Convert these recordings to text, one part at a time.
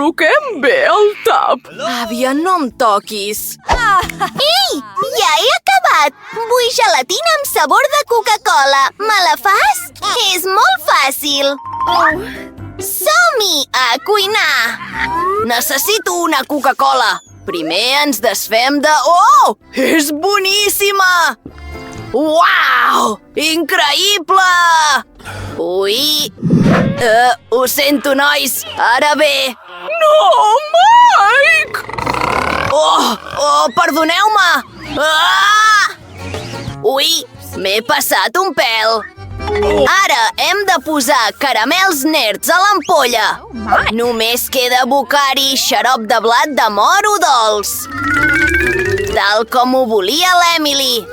col·loquem bé el tap. Àvia, no em toquis. Ei, ja he acabat! Vull gelatina amb sabor de Coca-Cola. Me la fas? És molt fàcil. Som-hi a cuinar! Necessito una Coca-Cola. Primer ens desfem de... Oh! És boníssima! Uau! Increïble! Ui! Ho sento, nois. Ara bé. No, Mike! Perdoneu-me! Ah! Ui, m'he passat un pèl. Ara hem de posar caramels nerds a l'ampolla. Només queda abocar-hi xarop de blat de moro dolç. Tal com ho volia l'Emily.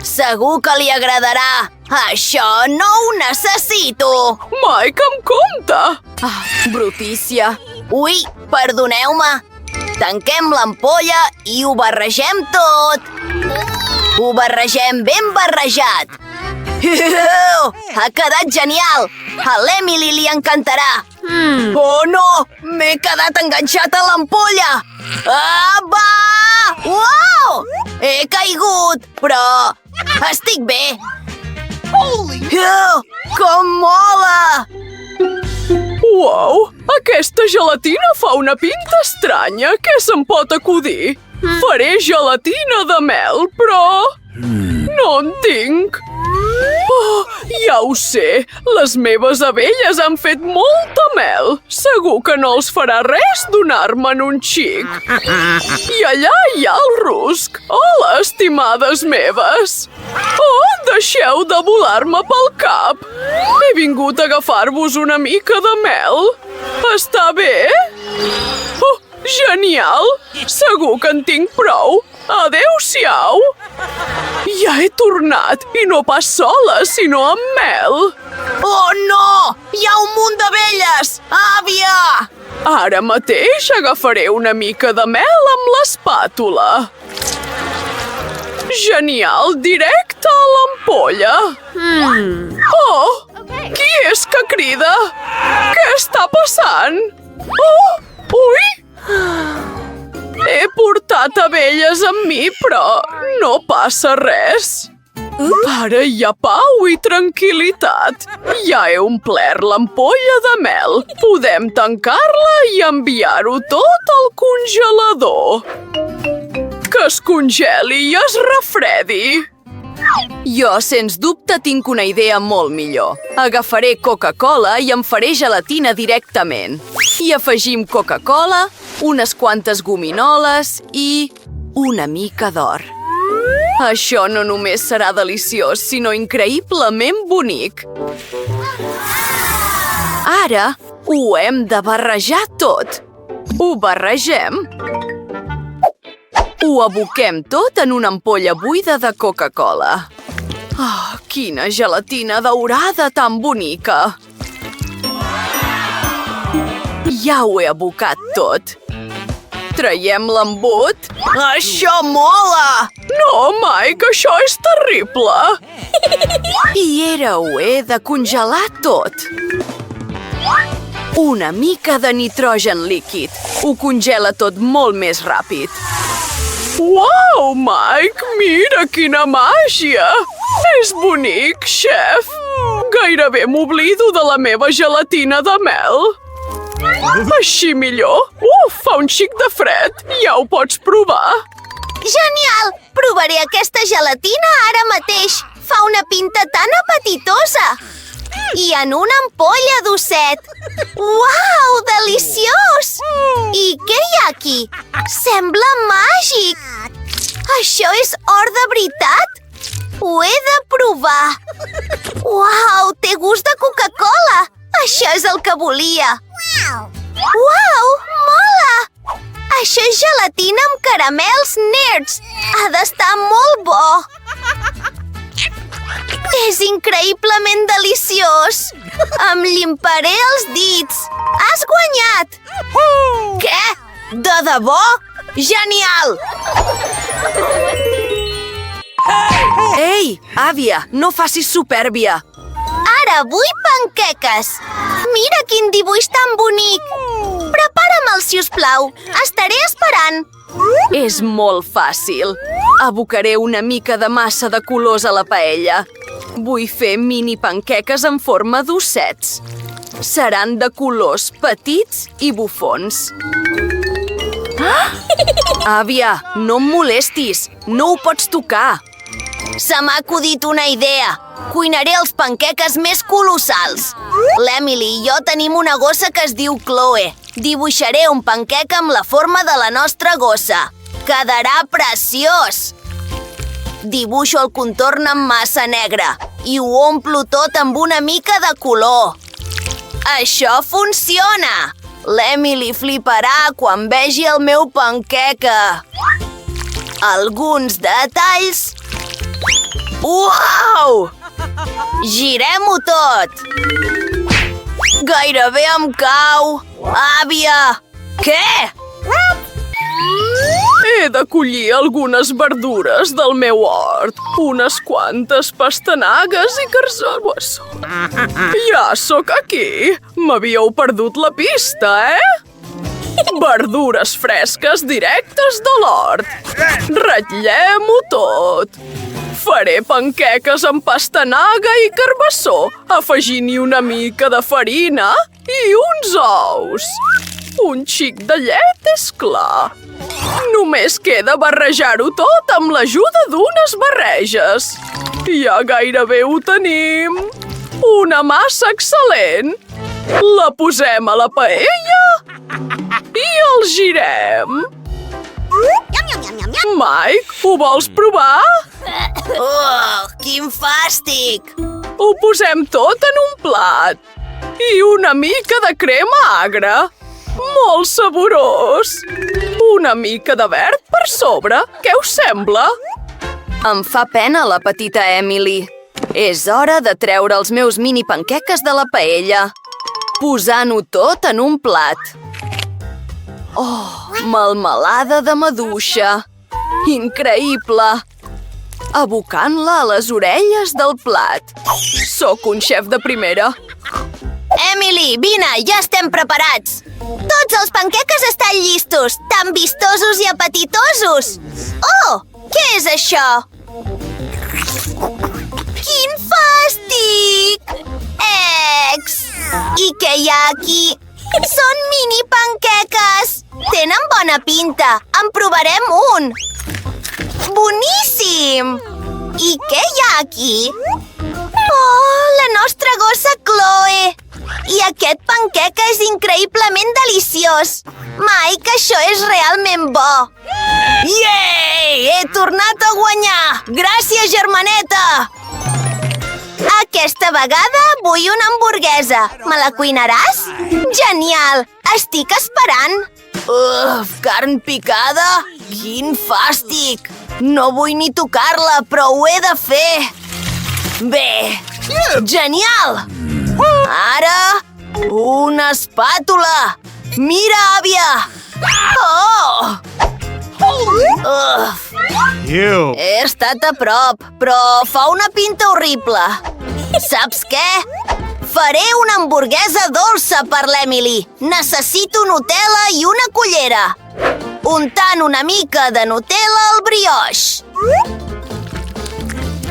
Segur que li agradarà. Això no ho necessito. Mike, amb compte! Brutícia. Ui, perdoneu-me. Tanquem l'ampolla i ho barregem tot. Ho barregem ben barrejat. Ha quedat genial! A l'Emily li encantarà! Oh no! M'he quedat enganxat a l'ampolla! Va! Uau! He caigut, però estic bé! Com mola! Uau! Aquesta gelatina fa una pinta estranya. Què se'm pot acudir? Faré gelatina de mel, però... no en tinc. Oh, ja ho sé. Les meves abelles han fet molta mel. Segur que no els farà res donar-me'n un xic. I allà hi ha el rusc. Hola, estimades meves. Oh, deixeu de volar-me pel cap. He vingut a agafar-vos una mica de mel. Està bé? Oh, genial! Segur que en tinc prou. Adéu-siau! Ja he tornat, i no pas sola, sinó amb mel. Oh, no! Hi ha un munt d'abelles! Àvia! Ara mateix agafaré una mica de mel amb l'espàtula. Genial, directe a l'ampolla. Oh, qui és que crida? Què està passant? Oh, ui! He portat abelles amb mi, però no passa res. Ara hi ha pau i tranquil·litat. Ja he omplert l'ampolla de mel. Podem tancar-la i enviar-ho tot al congelador. Que es congeli i es refredi. Jo, sens dubte, tinc una idea molt millor. Agafaré Coca-Cola i em faré gelatina directament. Hi afegim Coca-Cola, unes quantes gominoles i una mica d'or. Això no només serà deliciós, sinó increïblement bonic. Ara ho hem de barrejar tot. Ho barregem. Ho aboquem tot en una ampolla buida de Coca-Cola. Oh, quina gelatina daurada tan bonica! Ja ho he abocat tot. Traiem l'embut? Això mola! No, Mike, això és terrible! I era ho he de congelar tot. Una mica de nitrogen líquid. Ho congela tot molt més ràpid. Uau, Mike, mira quina màgia! És bonic, xef! Gairebé m'oblido de la meva gelatina de mel. Així millor. Fa un xic de fred. Ja ho pots provar. Genial! Provaré aquesta gelatina ara mateix. Fa una pinta tan apetitosa. I en una ampolla d'osset. Uau, deliciós! I què hi ha aquí? Sembla màgic! Això és or de veritat? Ho he de provar! Uau, té gust de Coca-Cola! Això és el que volia! Uau, mola! Això és gelatina amb caramels nerds! Ha d'estar molt bo! És increïblement deliciós! Em llimparé els dits! Has guanyat! Què? De debò? Genial! Ei, àvia, no facis supèrbia! Ara vull panqueques! Mira quin dibuix tan bonic! Prepara'm el sisplau. Estaré esperant. És molt fàcil. Abocaré una mica de massa de colors a la paella. Vull fer mini panqueques en forma d'ossets. Seran de colors petits i bufons. Àvia, no em molestis. No ho pots tocar. Se m'ha acudit una idea. Cuinaré els panqueques més colossals. L'Emily i jo tenim una gossa que es diu Chloe. Dibuixaré un panqueque amb la forma de la nostra gossa. Quedarà preciós! Dibuixo el contorn amb massa negra i ho omplo tot amb una mica de color. Això funciona! L'Emily fliparà quan vegi el meu panqueque. Alguns detalls... Uau! Girem-ho tot! Gairebé em cau! Àvia! Què? He de collir algunes verdures del meu hort. Unes quantes pastanagues i carçons. Ja sóc aquí. M'havíeu perdut la pista, Verdures fresques directes de l'hort. Ratllem-ho tot. Faré panqueques amb pastanaga i carbassó, afegint-hi una mica de farina i uns ous. Un xic de llet, és clar. Només queda barrejar-ho tot amb l'ajuda d'unes barreges. Ja gairebé ho tenim. Una massa excel·lent. La posem a la paella i el girem. Mike, ho vols provar? Quin fàstic! Ho posem tot en un plat. I una mica de crema agra. Molt saborós. Una mica de verd per sobre. Què us sembla? Em fa pena la petita Emily. És hora de treure els meus mini panqueques de la paella. Posant-ho tot en un plat. Oh, melmelada de maduixa. Increïble! Abocant-la a les orelles del plat. Sóc un xef de primera. Emily, vine, ja estem preparats. Tots els panqueques estan llistos, tan vistosos i apetitosos. Oh, què és això? Quin fàstic! Ex! I què hi ha aquí? Són mini panqueques! Tenen bona pinta. En provarem un. Boníssim! I què hi ha aquí? Oh, la nostra gossa Chloe! I aquest panqueque és increïblement deliciós. Mike, això és realment bo. Yay! He tornat a guanyar! Gràcies, germaneta! Aquesta vegada vull una hamburguesa. Me la cuinaràs? Genial! Estic esperant. Carn picada? Quin fàstic! No vull ni tocar-la, però ho he de fer. Bé, genial! Ara, una espàtula! Mira, àvia! Oh! He estat a prop, però fa una pinta horrible. Saps què? Faré una hamburguesa dolça per l'Emily. Necessito Nutella i una cullera. Untant una mica de Nutella al brioix.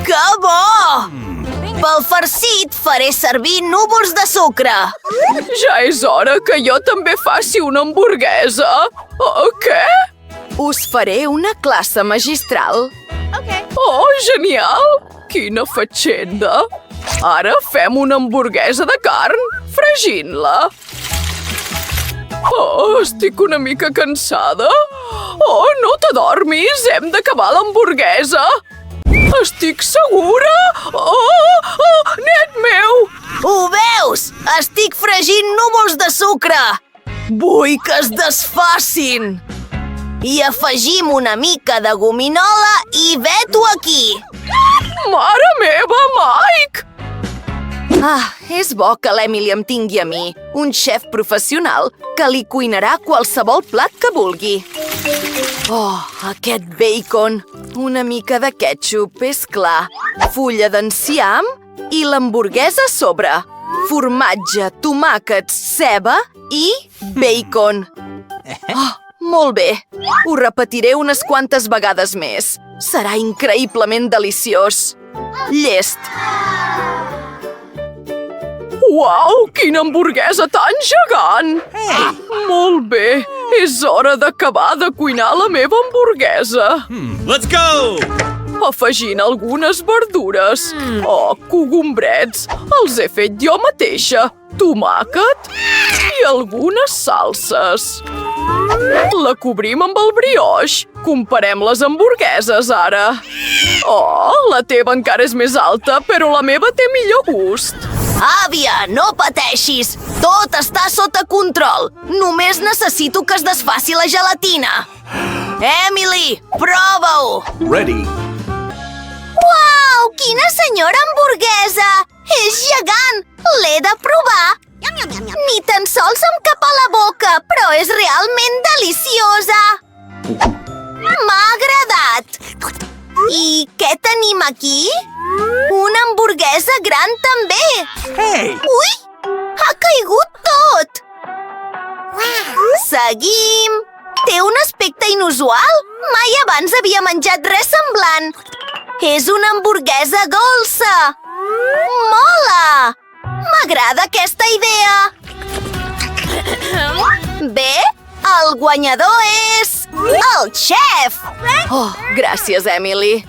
Que bo! Pel farcit faré servir núvols de sucre. Ja és hora que jo també faci una hamburguesa. Què? Us faré una classe magistral. Oh, genial! Quina fatxenda! Ara fem una hamburguesa de carn, fregint-la. Oh, estic una mica cansada. Oh, no t'adormis, hem d'acabar l'hamburguesa. Estic segura? Oh, net meu! Ho veus? Estic fregint núvols de sucre. Vull que es desfacin. I afegim una mica de gominola i vet-ho aquí. Mare meva, Mike! És bo que l'Emily em tingui a mi, un xef professional que li cuinarà qualsevol plat que vulgui. Oh, aquest bacon! Una mica de ketchup, és clar. Fulla d'enciam i l'hamburguesa a sobre. Formatge, tomàquets, ceba i bacon. Molt bé. Ho repetiré unes quantes vegades més. Serà increïblement deliciós. Llest. Uau, quina hamburguesa tan gegant! Molt bé, és hora d'acabar de cuinar la meva hamburguesa. Let's go! Afegint algunes verdures. Cogombrets. Els he fet jo mateixa. Tomàquet i algunes salses. La cobrim amb el brioix. Comparem les hamburgueses, ara. La teva encara és més alta, però la meva té millor gust. Àvia, no pateixis! Tot està sota control! Només necessito que es desfaci la gelatina! Emily, prova-ho! Ready. Uau, quina senyora hamburguesa! És gegant! L'he de provar! Ni tan sols em cap a la boca, però és realment deliciosa! M'ha agradat! I què tenim aquí? Una hamburguesa gran també! Hey! Ui! Ha caigut tot! Seguim! Té un aspecte inusual! Mai abans havia menjat res semblant! És una hamburguesa dolça! Mola! M'agrada aquesta idea! Bé, el guanyador és... el xef! Gràcies, Emily.